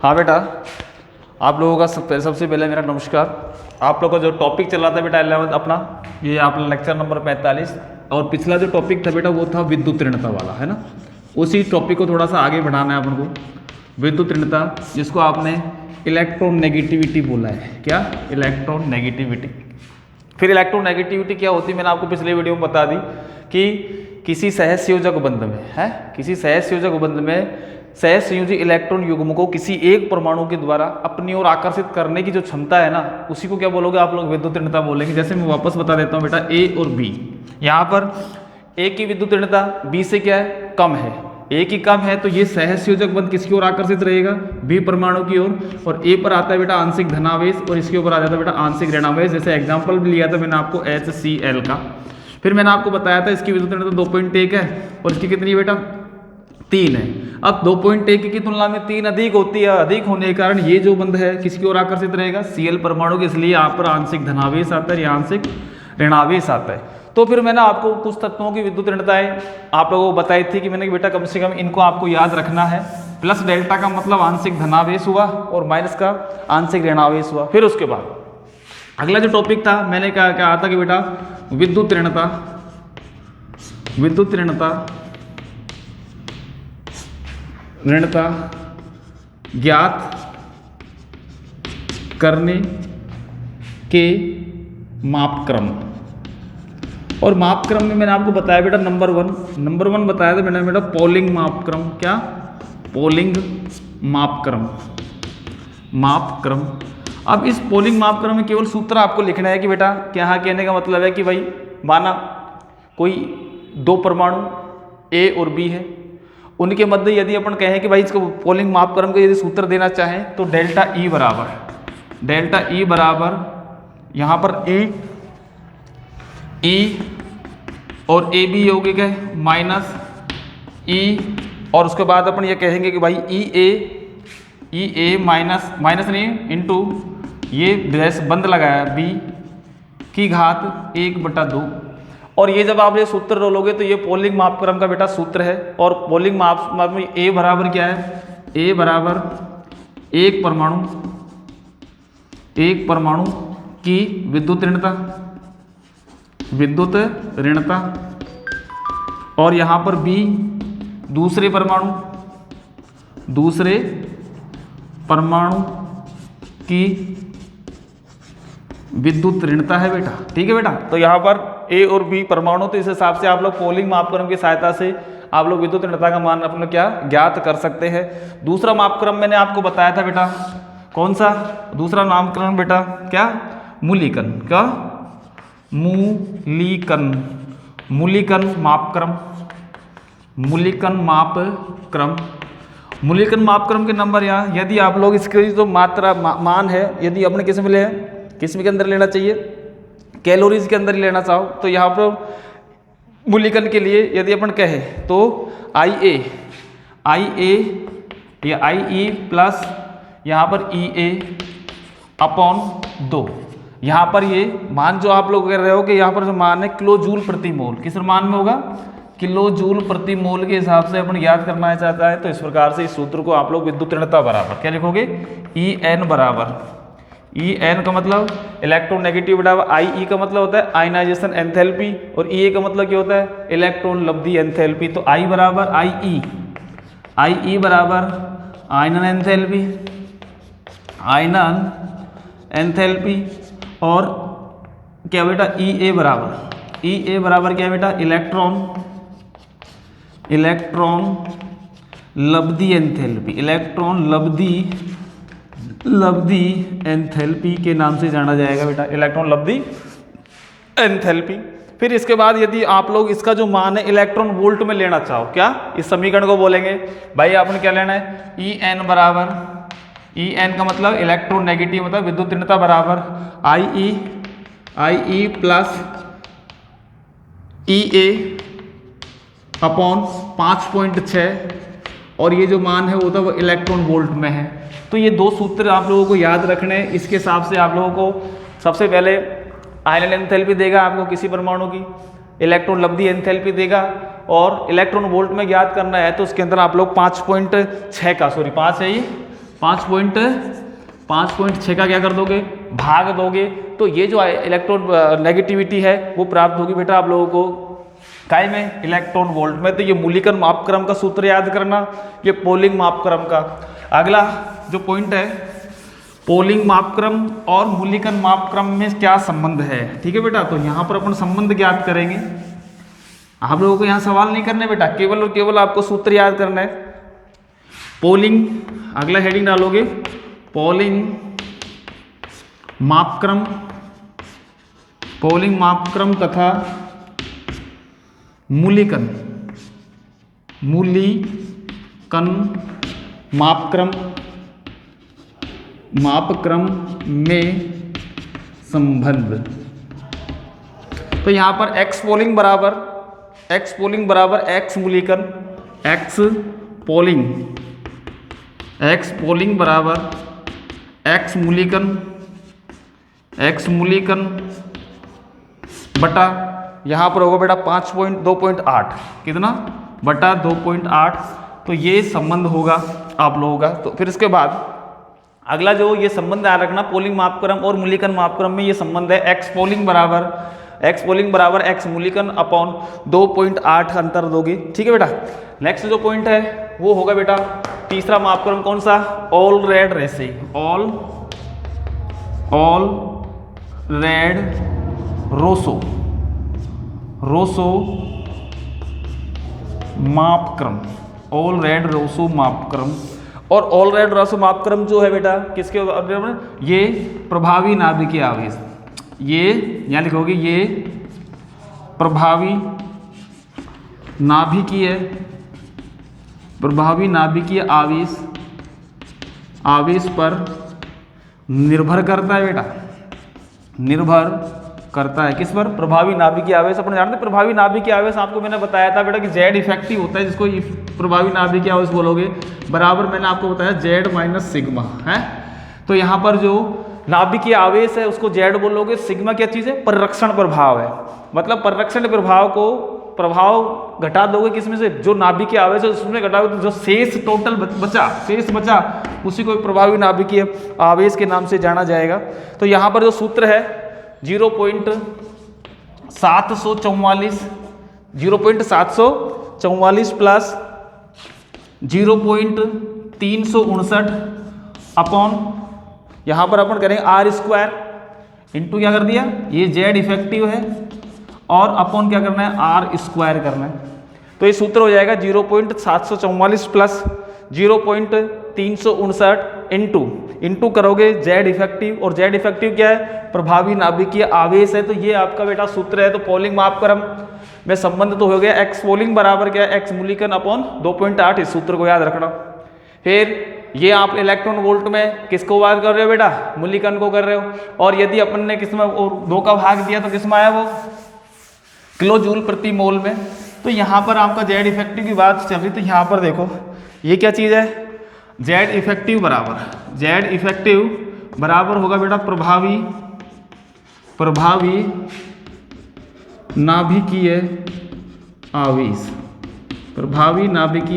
हाँ बेटा, आप लोगों का सबसे पहले मेरा नमस्कार। आप लोगों का जो टॉपिक चल रहा था बेटा 11th अपना, ये आप लेक्चर नंबर 45, और पिछला जो टॉपिक था बेटा वो था विद्युत ऋणता वाला, है ना। उसी टॉपिक को थोड़ा सा आगे बढ़ाना है अपन को। विद्युत ऋणता, जिसको आपने इलेक्ट्रोनेगेटिविटी बोला है। क्या? इलेक्ट्रोनेगेटिविटी। फिर इलेक्ट्रोनेगेटिविटी क्या होती है, मैंने आपको पिछले वीडियो में बता दी कि किसी सहसंयोजक बंध में है, किसी सहसंयोजक बंध में सहसंयोजी इलेक्ट्रॉन युग्म को किसी एक परमाणु के द्वारा अपनी ओर आकर्षित करने की जो क्षमता है ना, उसी को क्या बोलोगे आप लोग? विद्युत ऋणता बोलेंगे। जैसे मैं वापस बता देता हूँ बेटा, ए और बी, यहाँ पर ए की विद्युत ऋणता बी से क्या है? कम है। ए की कम है तो ये सहसंयोजक बंध किसकी ओर आकर्षित रहेगा? बी परमाणु की ओर। और ए पर आता है बेटा आंशिक धनावेश और इसके ऊपर आ जाता है बेटा आंशिक ऋणावेश। जैसे एग्जाम्पल भी लिया था मैंने आपको HCl का। फिर मैंने आपको बताया था इसकी विद्युत ऋणता 2.1 है और इसकी कितनी है बेटा? 3 है। अब 2.1 की तुलना में 3 अधिक होती है। अधिक होने के कारण ये जो बंध है किसकी ओर आकर्षित रहेगा? Cl परमाणु के, इसलिए यहाँ पर आंशिक धनावेश आता है या आंशिक ऋणावेश आता है। तो फिर मैंने आपको कुछ तत्वों की विद्युत ऋणताएं आप लोगों को बताई थी कि मैंने बेटा कम से कम इनको आपको याद रखना है। प्लस डेल्टा का मतलब आंशिक धनावेश हुआ और माइनस का आंशिक ऋणावेश हुआ। फिर उसके बाद अगला जो टॉपिक था मैंने कहा था कि बेटा विद्युत ऋणता, विद्युत ऋणता ज्ञात करने के मापक्रम। और मापक्रम में मैंने आपको बताया बेटा नंबर वन बताया था मैंने बेटा पोलिंग मापक्रम। क्या? पोलिंग मापक्रम। अब इस पोलिंग मापक्रम में केवल सूत्र आपको लिखना है कि बेटा क्या कहने का मतलब है कि भाई माना कोई दो परमाणु ए और बी है, उनके मध्य यदि अपन कहें कि भाई इसको पोलिंग मापक्रम का यदि सूत्र देना चाहें तो डेल्टा ई बराबर यहाँ पर ई और ए बी होगी क्या? माइनस ई, और उसके बाद अपन ये कहेंगे कि भाई ई ए माइनस नहीं इंटू ये बंद लगाया बी की घात 1/2। और ये जब आप ये सूत्र रोलोगे तो ये पोलिंग मापक्रम का बेटा सूत्र है। और पोलिंग माप में ए बराबर क्या है? ए बराबर एक परमाणु की विद्युत ऋणता और यहाँ पर बी दूसरे परमाणु की विद्युत ऋणता है बेटा। ठीक है बेटा, तो यहाँ पर ए और बी परमाणु, तो इस हिसाब से आप लोग पोलिंग मापक्रम की सहायता से आप लोग विद्युत ऋणता का मान अपना क्या ज्ञात कर सकते हैं। दूसरा मापक्रम मैंने आपको बताया था बेटा, कौन सा दूसरा नामकरण बेटा? क्या? मूलीकन। क्या? मूलीकन मापक्रम के नंबर यहाँ, यदि आप लोग इसके जो मात्रा मान है यदि अपने किस में ले, किस में के अंदर लेना चाहिए? कैलोरीज के अंदर ही लेना चाहो तो यहाँ पर मूलीकन के लिए यदि अपन कहे तो IA या IE प्लस यहाँ पर EA अपॉन 2। यहाँ पर ये मान जो आप लोग कह रहे हो कि यहाँ पर जो मान है किलो जूल प्रति मोल, किस मान में होगा? किलो जूल प्रति मोल के हिसाब से अपन याद करना चाहता है। तो इस प्रकार से इस सूत्र को आप लोग विद्युत ऋणता बराबर क्या लिखोगे? EN बराबर, EN का मतलब इलेक्ट्रोनेगेटिव बराबर IE का मतलब होता है आयनाइजेशन एंथैल्पी और EA का मतलब क्या होता है? इलेक्ट्रॉन लब्धि एंथैल्पी। तो I बराबर IE बराबर आयनन एंथैल्पी और क्या बेटा? EA बराबर क्या बेटा? इलेक्ट्रॉन लब्धि एंथैल्पी, इलेक्ट्रॉन लब्धि एंथैल्पी के नाम से जाना जाएगा बेटा, इलेक्ट्रॉन लब्धि एंथैल्पी। फिर इसके बाद यदि आप लोग इसका जो मान है इलेक्ट्रॉन वोल्ट में लेना चाहो, क्या इस समीकरण को बोलेंगे भाई आपने क्या लेना है? EN बराबर, EN का मतलब इलेक्ट्रोनेगेटिव मतलब विद्युत ऋणता बराबर IE प्लस EA अपॉन 5.6 और ये जो मान है वो तो वो इलेक्ट्रॉन वोल्ट में है। तो ये दो सूत्र आप लोगों को याद रखने हैं। इसके हिसाब से आप लोगों को सबसे पहले आयनन एंथैल्पी देगा आपको किसी परमाणु की, इलेक्ट्रॉन लब्धि एंथैल्पी देगा और इलेक्ट्रॉन वोल्ट में ज्ञात करना है तो उसके अंदर आप लोग 5.6 का 5 है ये 5.6 का क्या कर दोगे, भाग दोगे, तो ये जो इलेक्ट्रॉन नेगेटिविटी है वो प्राप्त होगी बेटा आप लोगों को काय में, इलेक्ट्रॉन वोल्ट में। तो ये मूल्यांकन मापक्रम का सूत्र याद करना, ये पोलिंग मापक्रम का। अगला जो पॉइंट है, पोलिंग मापक्रम और मूल्यांकन मापक्रम में क्या संबंध है, ठीक है बेटा। तो यहाँ पर अपन संबंध ज्ञात करेंगे। आप लोगों को यहाँ सवाल नहीं करने बेटा, केवल और केवल आपको सूत्र याद करना है। पोलिंग, अगला हेडिंग डालोगे पोलिंग मापक्रम, पोलिंग मापक्रम तथा मूल्यांकन मापक्रम में संबंध। तो यहां पर एक्स पोलिंग बराबर एक्स मूल्यांकन, एक्स पोलिंग बराबर एक्स मूल्यांकन बटा यहाँ पर होगा बेटा 2.8 कितना बटा 2.8। तो ये संबंध होगा आप लोगों का। तो फिर इसके बाद अगला जो ये संबंध याद रखना, पोलिंग मापक्रम और मूल्यांकन मापक्रम में ये संबंध है, एक्स पोलिंग बराबर एक्स मूल्यांकन अपॉन 2.8 अंतर दोगे, ठीक है बेटा। नेक्स्ट जो पॉइंट है वो होगा बेटा तीसरा मापक्रम, कौन सा, ऑल रेड रेसिंग, ऑल रेड रोसो मापक्रम, ऑल रेड रोसो मापक्रम। और ऑल रेड रोसो मापक्रम जो है बेटा किसके, ये प्रभावी नाभिकीय आवेश, ये यहाँ लिखोगे ये प्रभावी नाभिकीय आवेश पर निर्भर करता है बेटा, निर्भर करता है किस पर, प्रभावी नाभिकीय आवेश। अपन जानते हैं प्रभावी नाभिकीय आवेश, आपको मैंने बताया था बेटा कि जेड इफेक्टिव होता है, जिसको प्रभावी नाभिकीय आवेश बोलोगे, बराबर मैंने आपको बताया जेड माइनस सिग्मा है। तो यहाँ पर जो नाभिकीय आवेश है उसको जेड बोलोगे, सिग्मा क्या चीज़ है, परिरक्षण प्रभाव है, मतलब परिरक्षण प्रभाव को प्रभाव घटा दोगे किसमें से, जो नाभिकीय आवेश है उसमें घटाओगे, तो जो शेष टोटल बचा उसी को प्रभावी नाभिकीय आवेश के नाम से जाना जाएगा। तो यहाँ पर जो सूत्र है 0.744 प्लस 0.359 अपॉन, यहाँ पर अपन करेंगे आर स्क्वायर इंटू क्या कर दिया, ये जेड इफेक्टिव है, और अपॉन क्या करना है, आर स्क्वायर करना है। तो ये सूत्र हो जाएगा 0.744 प्लस 0.359 इंटू करोगे जेड इफेक्टिव, और जेड इफेक्टिव क्या है, प्रभावी नाभिकीय आवेश है। तो ये आपका बेटा सूत्र है। तो पोलिंग मापक्रम में संबंध तो हो गया, एक्स पोलिंग बराबर क्या है, एक्स मूल्यांकन अपॉन 2.8, इस सूत्र को याद रखना। फिर ये आप इलेक्ट्रॉन वोल्ट में किसको बात कर रहे हो बेटा, मूल्यांकन को कर रहे हो, और यदि अपन ने किसमें और 2 का भाग दिया तो किसमें आया वो, किलो जूल प्रति मोल में। तो यहाँ पर आपका जेड इफेक्टिव की बात चल रही, तो यहाँ पर देखो ये क्या चीज़ है, जेड इफेक्टिव बराबर होगा बेटा प्रभावी नाभिकीय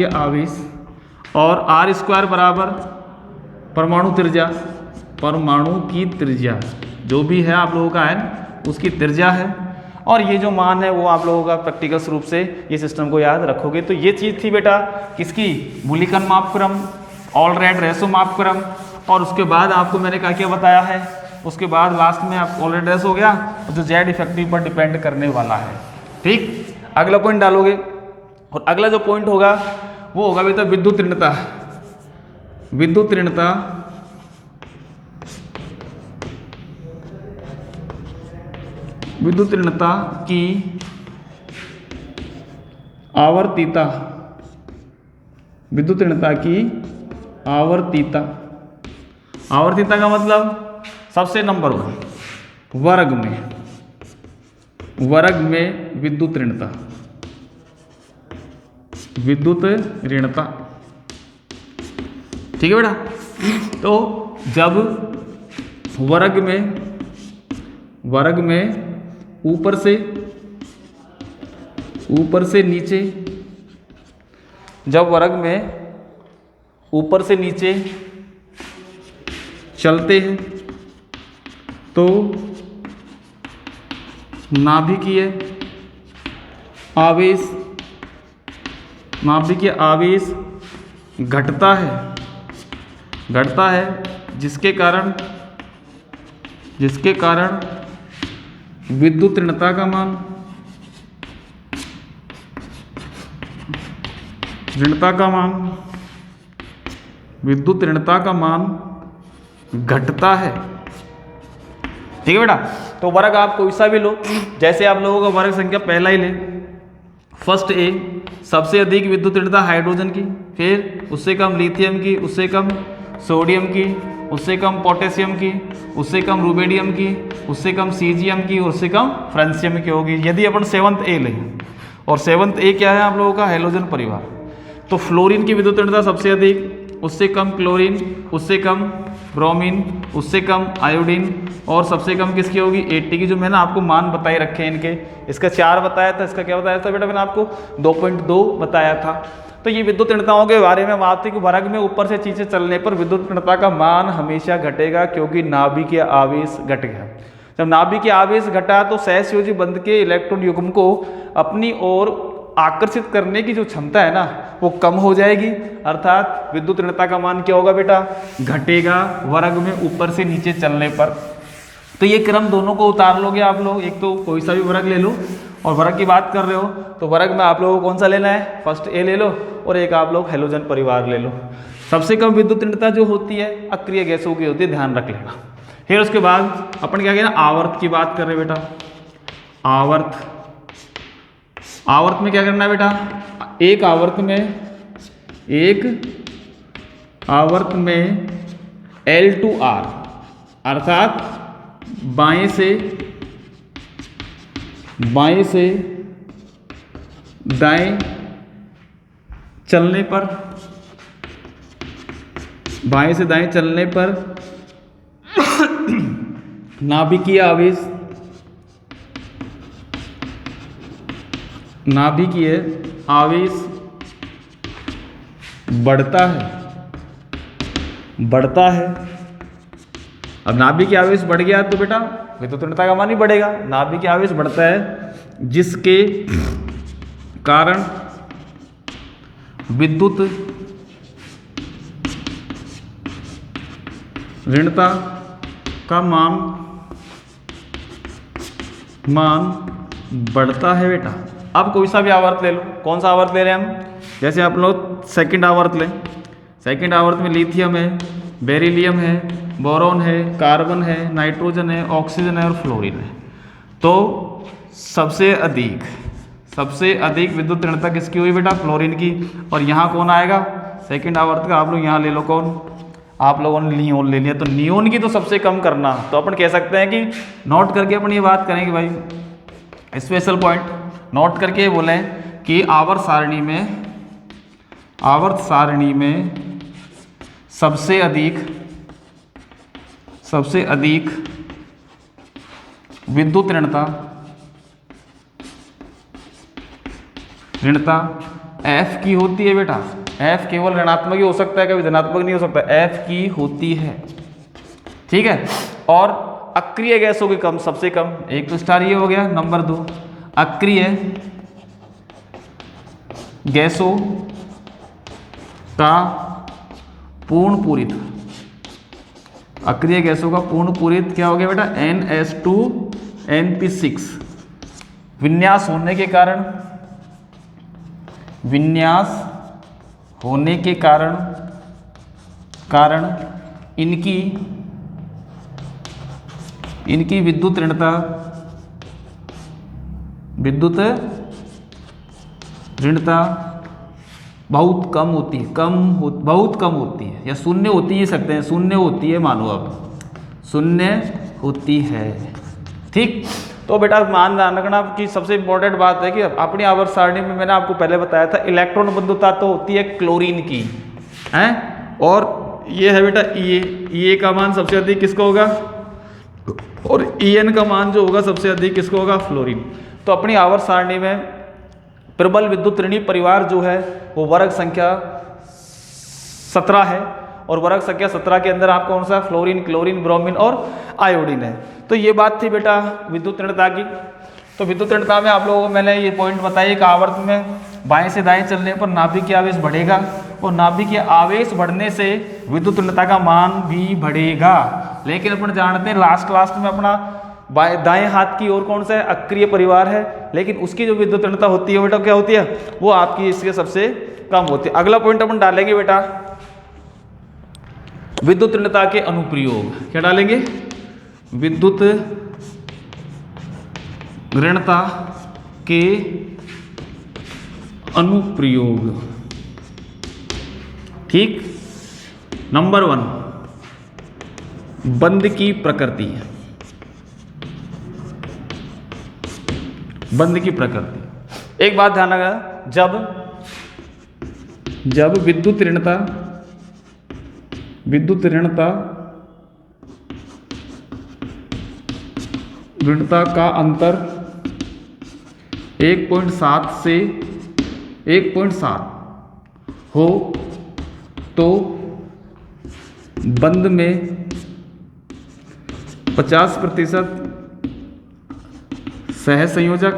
आवेश, और आर स्क्वायर बराबर परमाणु की त्रिज्या जो भी है आप लोगों का है उसकी त्रिज्या है। और ये जो मान है वो आप लोगों का प्रैक्टिकल रूप से ये सिस्टम को याद रखोगे। तो ये चीज़ थी बेटा किसकी, मूल्यांकन मापक्रम, ऑल रेड रेशो मापक्रम। और उसके बाद आपको मैंने क्या बताया है, उसके बाद लास्ट में आप ऑल रेड रेशो हो गया, जो जेड इफेक्टिव पर डिपेंड करने वाला है। ठीक, अगला पॉइंट डालोगे, और अगला जो पॉइंट होगा वो होगा बेटा विद्युत ऋणता की आवर्तीता, आवर्तीता का मतलब सबसे नंबर 1 वर्ग में विद्युत ऋणता, ठीक है बेटा। तो जब वर्ग में ऊपर से नीचे, जब वर्ग में ऊपर से नीचे चलते हैं तो नाभिकीय आवेश घटता है जिसके कारण विद्युत ऋणता का मान घटता है। ठीक है बेटा। तो वर्ग आप कोई सा भी लो, जैसे आप लोगों का वर्ग संख्या पहला ही ले, फर्स्ट ए, सबसे अधिक विद्युत ऋणता हाइड्रोजन की, फिर उससे कम लिथियम की, उससे कम सोडियम की, उससे कम पोटेशियम की, उससे कम रुबेडियम की, उससे कम सीजियम की, उससे कम फ्रांसियम की होगी। यदि अपन 7th ए लें, और 7th ए क्या है आप लोगों का? हैलोजन परिवार। तो फ्लोरीन की विद्युत ऋणता सबसे अधिक, उससे कम क्लोरीन, उससे कम ब्रोमीन, उससे कम आयोडीन, और सबसे कम किसकी होगी? 80 की। जो मैंने आपको मान बताए रखे हैं इनके, इसका 4 बताया था, इसका क्या बताया था बेटा? मैंने आपको 2.2 बताया था। तो ये विद्युत ऋणताओं के बारे में बात थी कि वर्ग में ऊपर से चीजें चलने पर विद्युत ऋणता का मान हमेशा घटेगा, क्योंकि नाभिकीय आवेश घट गया। जब नाभिकीय आवेश घटा तो सहसंयोजी बंध के इलेक्ट्रॉन युग्म को अपनी ओर आकर्षित करने की जो क्षमता है ना, वो कम हो जाएगी, अर्थात विद्युत ऋणता का मान क्या होगा बेटा? घटेगा वर्ग में ऊपर से नीचे चलने पर। तो ये क्रम दोनों को उतार लोगे आप लोग, एक तो कोई सा भी वर्ग ले लो, और वर्ग की बात कर रहे हो तो वर्ग में आप लोगों को कौन सा लेना है? फर्स्ट ए ले लो, और एक आप लोग हैलोजन परिवार ले लो। सबसे कम विद्युत ऋणता जो होती है अक्रिय गैसों की होती है, ध्यान रख लेना। फिर उसके बाद अपन क्या कहना? आवर्त की बात कर रहे बेटा। आवर्त में क्या करना है बेटा? एक आवर्त में L2R, अर्थात बाएं से दाएं चलने पर नाभिकीय आवेश बढ़ता है। अब नाभिकीय आवेश बढ़ गया तो बेटा विद्युत ऋणता का मान ही बढ़ेगा। नाभिकीय आवेश बढ़ता है जिसके कारण विद्युत ऋणता का मान बढ़ता है बेटा। अब कोई सा भी आवर्त ले लो, कौन सा आवर्त ले रहे हैं हम? जैसे आप लोग सेकंड आवर्त लें, सेकंड आवर्त में लिथियम है, बेरिलियम है, बोरॉन है, कार्बन है, नाइट्रोजन है, ऑक्सीजन है और फ्लोरीन है। तो सबसे अधिक विद्युत ऋणता किसकी हुई बेटा? फ्लोरीन की। और यहाँ कौन आएगा सेकंड आवर्त का? आप लोग यहाँ ले लो, कौन? आप लोगों ने नियोन ले लिया, तो नियोन की तो सबसे कम करना। तो अपन कह सकते हैं कि नोट करके अपन ये बात करेंगे भाई, स्पेशल पॉइंट नोट करके बोलें कि आवर्त सारणी में सबसे अधिक विद्युत ऋणता F की होती है बेटा। F केवल ऋणात्मक ही हो सकता है, कभी धनात्मक नहीं हो सकता। F की होती है, ठीक है। और अक्रिय गैसों की कम, सबसे कम, एक तो स्टार ये हो गया। नंबर 2, अक्रिय गैसों का पूर्ण पूरित, अक्रिय गैसों का पूर्ण पूरित क्या हो गया बेटा? NS2NP6। विन्यास होने के कारण इनकी विद्युत ऋणता बहुत कम होती है, बहुत कम होती है, या शून्य होती ही सकते हैं, शून्य होती है, मानो अब शून्य होती है, ठीक। तो बेटा मान रखना कि सबसे इंपॉर्टेंट बात है कि अपनी आवर्त सारणी में मैंने आपको पहले बताया था इलेक्ट्रॉन बंधुता तो होती है क्लोरीन की, है, और ये है बेटा E का मान सबसे अधिक किसका होगा, और En का मान जो होगा सबसे अधिक किसका होगा? फ्लोरीन। तो अपनी आवर्त सारणी में प्रबल विद्युत ऋणी परिवार जो है वो वर्ग संख्या 17 है, और वर्ग संख्या 17 के अंदर आपका कौन सा फ्लोरीन, क्लोरीन, ब्रोमीन और आयोडीन है। तो ये बात थी बेटा विद्युत ऋणता की। तो विद्युत ऋणता में आप लोगों को मैंने ये पॉइंट बताया कि आवर्त में बाएं से दाएं चलने पर नाभिकीय आवेश बढ़ेगा और नाभिकीय आवेश बढ़ने से विद्युत ऋणता का मान भी बढ़ेगा। लेकिन अपन जानते हैं लास्ट में अपना दाएं हाथ की ओर कौन सा है, अक्रिय परिवार है, लेकिन उसकी जो विद्युत ऋणता होती है बेटा क्या होती है, वो आपकी इसके सबसे कम होती है। अगला पॉइंट अपन डालेंगे बेटा विद्युत ऋणता के अनुप्रयोग। क्या डालेंगे, विद्युत ऋणता के अनुप्रयोग। ठीक। नंबर 1 बंध की प्रकृति। बंध की प्रकृति, एक बात ध्यान रखना, जब विद्युत ऋणता का अंतर 1.7 से 1.7 हो तो बंध में 50% सहसंयोजक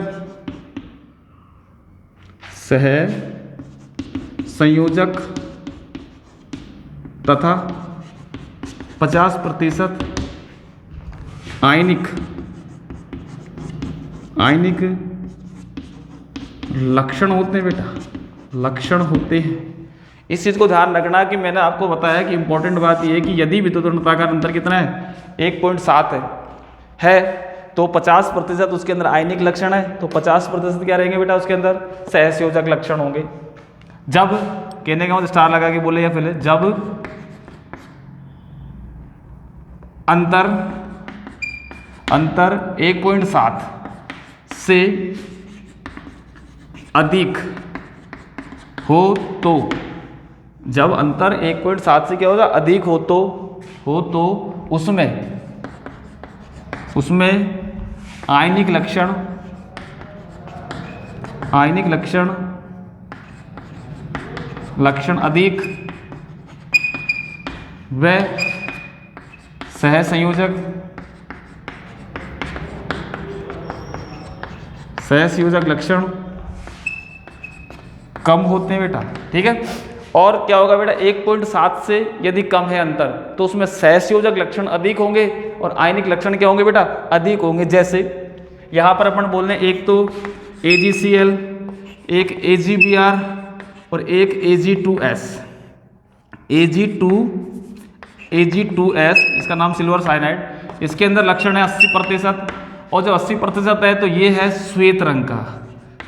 तथा 50% आयनिक लक्षण होते हैं बेटा, लक्षण होते हैं। इस चीज को ध्यान रखना कि मैंने आपको बताया कि इंपॉर्टेंट बात यह है कि यदि विद्युत ऋणता का अंतर कितना है 1.7 है तो 50% उसके अंदर आयनिक लक्षण है, तो 50% क्या रहेंगे बेटा उसके अंदर सहसंयोजक लक्षण होंगे। जब कहने का मतलब स्टार लगा के बोले या पहले, जब अंतर 1.7 से अधिक हो तो, जब अंतर 1.7 से क्या होगा अधिक हो तो उसमें आयनिक लक्षण अधिक व सहसंयोजक लक्षण कम होते हैं बेटा। ठीक है। और क्या होगा बेटा 1.7 से यदि कम है अंतर तो उसमें सहसंयोजक लक्षण अधिक होंगे और आयनिक लक्षण क्या होंगे बेटा अधिक होंगे। जैसे यहां पर अपन बोल रहे हैं एक तो AgCl, एक AgBr और एक Ag2S। Ag2S इसका नाम सिल्वर साइनाइड, इसके अंदर लक्षण है 80% और जब 80% है तो ये है श्वेत रंग का।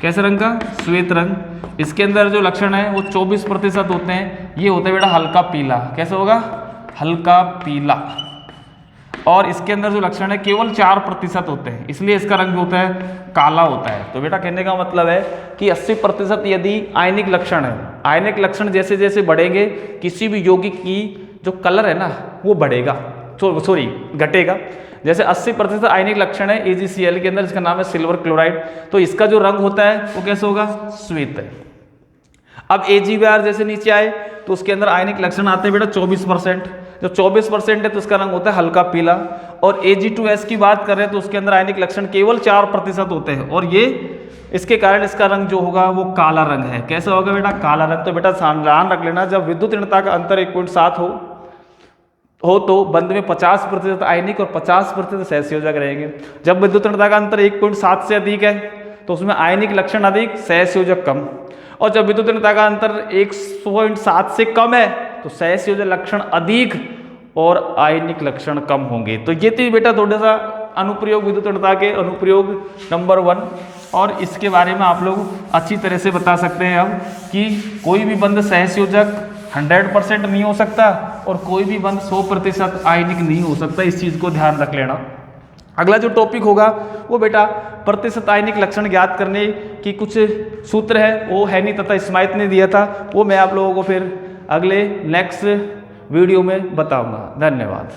कैसे रंग का, श्वेत रंग। इसके अंदर जो लक्षण है वो 24% होते हैं, ये होता है बेटा हल्का पीला। कैसे होगा, हल्का पीला। और इसके अंदर जो लक्षण है केवल 4% होते हैं, इसलिए इसका रंग जो होता है काला होता है। तो बेटा कहने का मतलब है कि 80% यदि आयनिक लक्षण है, आयनिक लक्षण जैसे जैसे बढ़ेंगे किसी भी यौगिक की जो कलर है ना वो बढ़ेगा, सॉरी घटेगा। जैसे 80% आयनिक लक्षण है AgCl के अंदर, इसका नाम है सिल्वर क्लोराइड, तो इसका जो रंग होता है वो कैसे होगा, श्वेत है। अब AgBr जैसे नीचे आए तो उसके अंदर आयनिक लक्षण आते हैं बेटा 24%, जो 24% है तो उसका रंग होता है हल्का पीला। और Ag2S की बात कर रहे हैं तो उसके अंदर आयनिक लक्षण केवल 4% होते हैं और ये इसके कारण इसका रंग जो होगा वो काला रंग है। कैसे होगा बेटा, काला रंग। तो बेटा ध्यान रख लेना, जब विद्युत ऋणता का अंतर 1.7 हो तो बंध में 50% आयनिक और 50% सहसंयोजक रहेंगे। जब विद्युत ऋणता का अंतर 1.7 से अधिक है तो उसमें आयनिक लक्षण अधिक, सहसंयोजक कम। और जब विद्युत ऋणता का अंतर 1.7 से कम है तो सहसंयोजक लक्षण अधिक और आयनिक लक्षण कम होंगे। तो ये थी बेटा थोड़ा सा अनुप्रयोग, विद्युत ऋणता के अनुप्रयोग नंबर 1। और इसके बारे में आप लोग अच्छी तरह से बता सकते हैं अब कि कोई भी बंध सहसंयोजक 100% नहीं हो सकता और कोई भी बंध 100% आयनिक नहीं हो सकता। इस चीज को ध्यान रख लेना। अगला जो टॉपिक होगा वो बेटा प्रतिशत आयनिक लक्षण ज्ञात करने की कुछ सूत्र है, वो हैनी तथा स्माइथ ने दिया था, वो मैं आप लोगों को फिर अगले नेक्स्ट वीडियो में बताऊंगा। धन्यवाद।